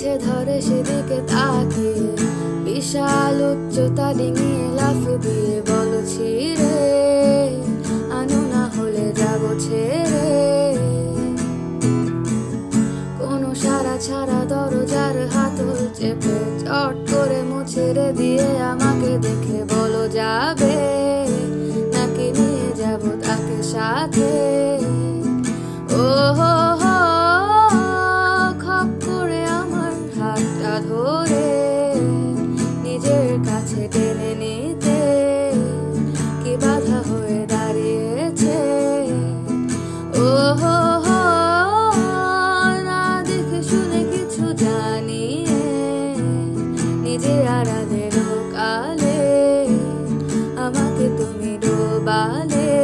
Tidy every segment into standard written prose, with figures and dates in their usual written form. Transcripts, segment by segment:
কাছে ধরে সেদিকে তাকিয়ে বিশাল উচ্চতা ডিঙিয়ে লাফ দিয়ে বলছি রে আনু না হলে যাব ছেড়ে। কোনো সারা ছাড়া দরজার হাতল চেপে চট করে মুছে দিয়ে আমাকে দেখে বলো যাবে নাকি নিয়ে যাব তাকে সাথে। ও হো হো খপ করে আমার হাতটা ধরে নিজের কাছে টেনে নিতে কি বাধা হয়ে দাঁড়িয়েছে। ও হো হো না দেখে শুনে কিছু জানিয়ে নিজে আড়ালের কালে আমাকে তুমি ডোবালে।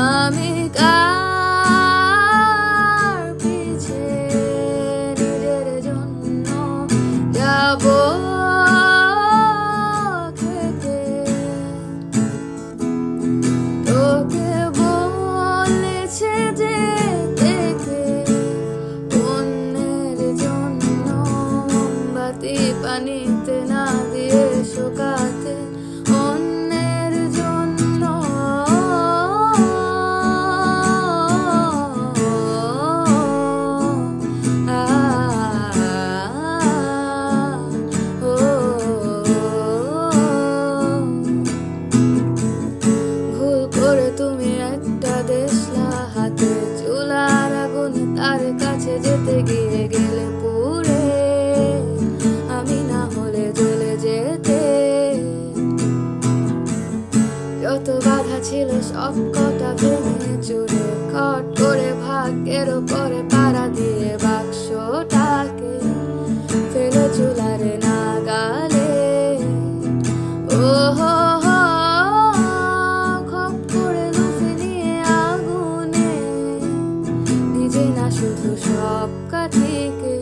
আমি কার পিছে নিজের জন্য যাব খেতে। তোকে বলেছে যে দেখে অন্যের জন্য মোমবাতি পানিতে না দিয়ে শোকাতে অন্যের জন্য। ভুল করে তুমি একটা দেশলা হাতে চুলার আগুনে তার কাছে যেতে গিয়ে গেলে পুড়ে আমি না হলে জ্বলে যেতে। যত বাধা ছিল সব কটা ভেঙে চুরে খট করে ভাগ্যের ওপরে পাড়া দিয়ে বাক্সটাকে ফেলে চুলারে নাগালে। ও হো হো খপ করে লুফে নিয়ে আগুনে নিজে না শুধু সব কাঠিকে